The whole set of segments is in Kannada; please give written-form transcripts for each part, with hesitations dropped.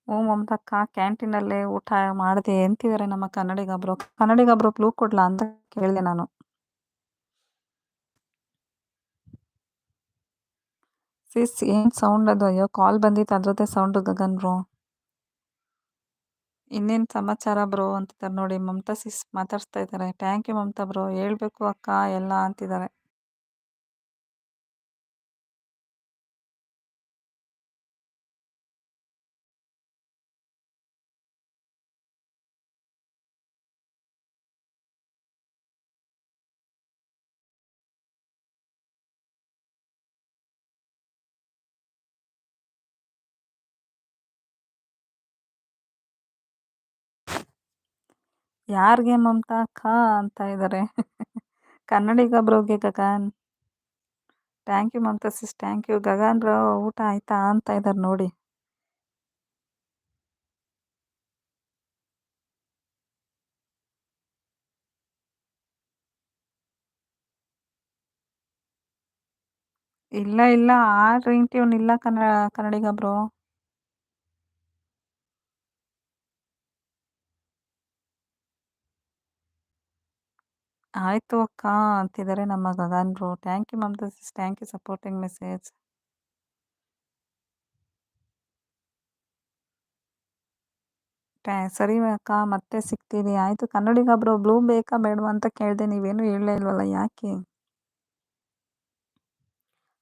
ಹ್ಞೂ ಮಮತಕ್ಕ ಕ್ಯಾಂಟೀನಲ್ಲೇ ಊಟ ಮಾಡಿದೆ ಅಂತಿದ್ದಾರೆ ನಮ್ಮ ಕನ್ನಡಿಗಬ್ರು. ಕನ್ನಡಿಗಬ್ರು ಕ್ಲೂ ಕೊಡ್ಲಾ ಅಂತ ಕೇಳಿದೆ ನಾನು. ಸಿಸ್ ಏನ್ ಸೌಂಡ್ ಅದು? ಅಯ್ಯೋ ಕಾಲ್ ಬಂದಿತ್ತು ಅದ್ರದ್ದೇ ಸೌಂಡು ಗಗನ್ ಬ್ರೋ. ಇನ್ನೇನ್ ಸಮಾಚಾರ ಬ್ರೋ ಅಂತಿದ್ದಾರೆ ನೋಡಿ. ಮಮತಾ ಸಿಸ್ ಮಾತಾಡ್ಸ್ತಾ ಇದ್ದಾರೆ. Thank you Mamata bro. ಹೇಳ್ಬೇಕು ಅಕ್ಕ ಎಲ್ಲ ಅಂತಿದ್ದಾರೆ. ಯಾರ್ಗೆ ಮಮತಾ ಅಕ್ಕ ಅಂತ ಇದ್ದಾರೆ. ಕನ್ನಡಿಗಬ್ರೋಗೆ Gagan. Thank you Mamata sis thank you. Gagan bro ಊಟ ಆಯ್ತಾ ಅಂತ ಇದ್ದಾರೆ ನೋಡಿ. ಇಲ್ಲ ಇಲ್ಲ ಆ ರಿಂಗ್ ಟ್ಯೂನ್ ಇಲ್ಲ ಕನ್ನಡಿಗಬ್ರು. ಆಯ್ತು ಅಕ್ಕ ಅಂತಿದ್ದಾರೆ ನಮ್ಮ Gagan bro. Thank you Mamata sis thank you supporting message. ಸರಿ ಅಕ್ಕ ಮತ್ತೆ ಸಿಗ್ತೀವಿ. ಆಯ್ತು ಕನ್ನಡಿಗಬ್ರು ಬ್ಲೂ ಬೇಕಾ ಬೇಡವಾ ಅಂತ ಕೇಳಿದೆ, ನೀವೇನು ಹೇಳಲೇ ಇಲ್ವಲ್ಲ ಯಾಕೆ?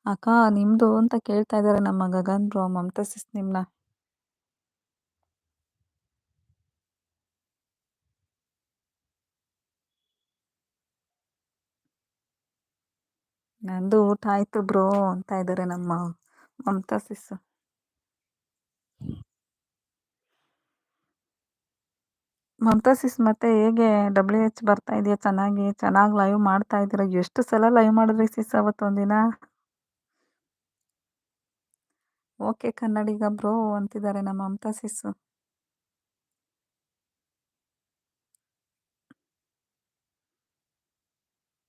ಅಕ್ಕ ನಿಮ್ದು ಅಂತ ಕೇಳ್ತಾ ಇದ್ದಾರೆ ನಮ್ಮ ಗಗನ್ ಬ್ರೋ. ಮಮತಾ ಸಿಸ್ ನಿಮ್ನ. ನಂದು ಊಟ ಆಯ್ತು ಬ್ರೋ ಅಂತ ಇದ್ದಾರೆ ನಮ್ಮ ಮಮತಾ ಸಿಸ್. ಮಮತಾ ಸಿಸ್ ಮತ್ತೆ ಹೇಗೆ WH ಬರ್ತಾ ಇದೆಯಾ? ಚೆನ್ನಾಗಿ ಲೈವ್ ಮಾಡ್ತಾ ಇದ್ದೀರಾ? ಎಷ್ಟು ಸಲ ಲೈವ್ ಮಾಡಿದ್ರಿ ಸಿಸ್ ಅವತ್ತೊಂದಿನ? ಓಕೆ ಕನ್ನಡಿಗ ಬ್ರೋ ಅಂತಿದ್ದಾರೆ ನಮ್ಮ ಮಮತಾ ಸಿಸ್.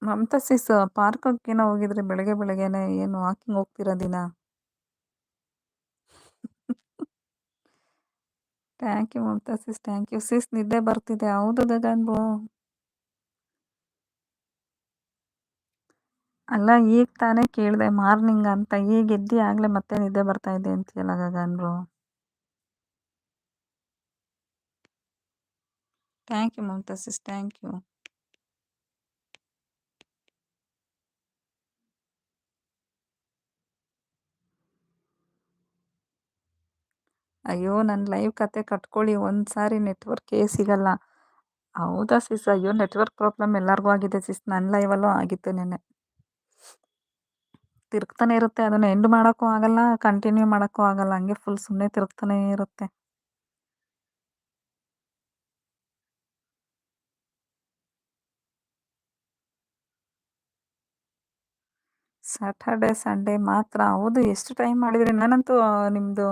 ಮಮತಾ ಸಿಸ್ ಪಾರ್ಕಕ್ಕೇನೋ ಹೋಗಿದ್ರಿ ಬೆಳಗ್ಗೆ ಬೆಳಗ್ಗೆನೆ, ಏನು ವಾಕಿಂಗ್ ಹೋಗ್ತೀರಾ ದಿನ? Thank you Mamata sis thank you. Sis ನಿದ್ದೆ ಬರ್ತಿದೆ. ಹೌದು ಗಗನ್ ಬ್ರೋ. ಅಲ್ಲ ಈಗ ತಾನೇ ಕೇಳಿದೆ ಮಾರ್ನಿಂಗ್ ಅಂತ, ಈಗ ಎದ್ದಿ ಆಗ್ಲೇ ಮತ್ತೆ ನಿದ್ದೆ ಬರ್ತಾ ಇದೆ ಅಂತೀಯಲ್ಲ Gagan bro. Thank you Mamata sis thank you. ಅಯ್ಯೋ ನನ್ನ ಲೈವ್ ಕತೆ ಕಟ್ಕೊಳ್ಳಿ, ಒಂದ್ಸಾರಿ ನೆಟ್ವರ್ಕೇ ಸಿಗಲ್ಲ. ಹೌದಾ ಸಿಸ್? ಅಯ್ಯೋ ನೆಟ್ವರ್ಕ್ ಪ್ರಾಬ್ಲಮ್ ಎಲ್ಲರಿಗೂ ಆಗಿದೆ ಸಿಸ್. ನನ್ನ ಲೈವಲ್ಲೂ ಆಗಿತ್ತು ನೆನ್ನೆ. ತಿರುಗ್ತಾನೆ ಇರುತ್ತೆ, ಅದನ್ನು ಎಂಡ್ ಮಾಡೋಕ್ಕೂ ಆಗಲ್ಲ, ಕಂಟಿನ್ಯೂ ಮಾಡೋಕ್ಕೂ ಆಗಲ್ಲ, ಹಂಗೆ ಫುಲ್ ಸುಮ್ಮನೆ ತಿರುಗ್ತಾನೆ ಇರುತ್ತೆ. ಸ್ಯಾಟರ್ಡೆ ಸಂಡೇ ಮಾತ್ರ? ಹೌದು ಎಷ್ಟು ಟೈಮ್ ಮಾಡಿದ್ರಿ? ನಾನಂತೂ ನಿಮ್ಮದು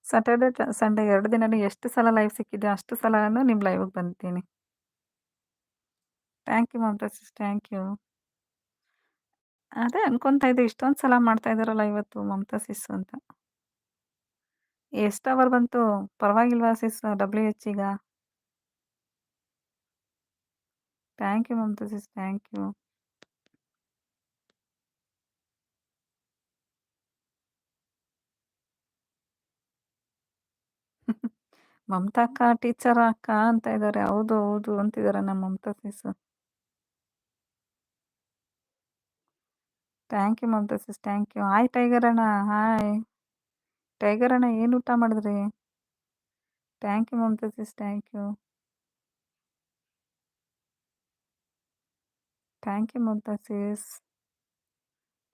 ಸ್ಯಾಟರ್ಡೆ ಸಂಡೇ 2 ದಿನನೂ ಎಷ್ಟು ಸಲ ಲೈವ್ ಸಿಕ್ಕಿದೆ ಅಷ್ಟು ಸಲನೂ ನಿಮ್ಮ ಲೈವ್ಗೆ ಬಂದಿದ್ದೀನಿ. Thank you Mamata sis thank you. ಅದೇ ಅನ್ಕೊಂತಾ ಇದ್ದೆ ಇಷ್ಟೊಂದು ಸಲ ಮಾಡ್ತಾ ಇದ್ದಾರಲ್ಲ ಇವತ್ತು ಮಮತಾ ಸಿಸ್ ಅಂತ. ಎಷ್ಟು ಅವರ್ ಬಂತು? ಪರವಾಗಿಲ್ವಾ ಸಿಸ್ WH ಈಗ? Thank you Mamata sis thank you. Mamata ಅಕ್ಕ ಟೀಚರ್ ಅಕ್ಕ ಅಂತ ಇದ್ದಾರೆ. ಹೌದು ಹೌದು ಅಂತಿದ್ದಾರೆ ನಮ್ಮ Mamata sis. Thank you Mamata sis thank you. Hi tiger ಅಣ್ಣ ಹಾಯ್. ಟೈಗರ್ ಅಣ್ಣ ಏನು ಊಟ ಮಾಡಿದ್ರಿ? Thank you Mamata sis thank you. Thank you Mamata sis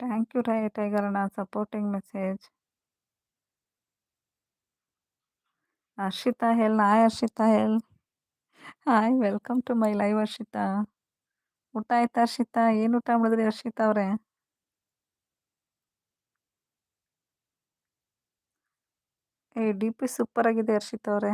thank you tiger ಅಣ್ಣ ಸಪೋರ್ಟಿಂಗ್ ಮೆಸೇಜ್. ಹರ್ಷಿತಾ ಹೆಲ್ ಹಾಯ್ ಹರ್ಷಿತಾ ಹೆಲ್. Hi welcome to my live Harshita. ಊಟ ಆಯ್ತಾ ಹರ್ಷಿತಾ? ಏನು ಊಟ ಮಾಡಿದ್ರಿ ಹರ್ಷಿತಾ ಅವರೇ? DP ಸೂಪರ್ ಆಗಿದೆ ಹರ್ಷಿತಾ ಅವರೇ.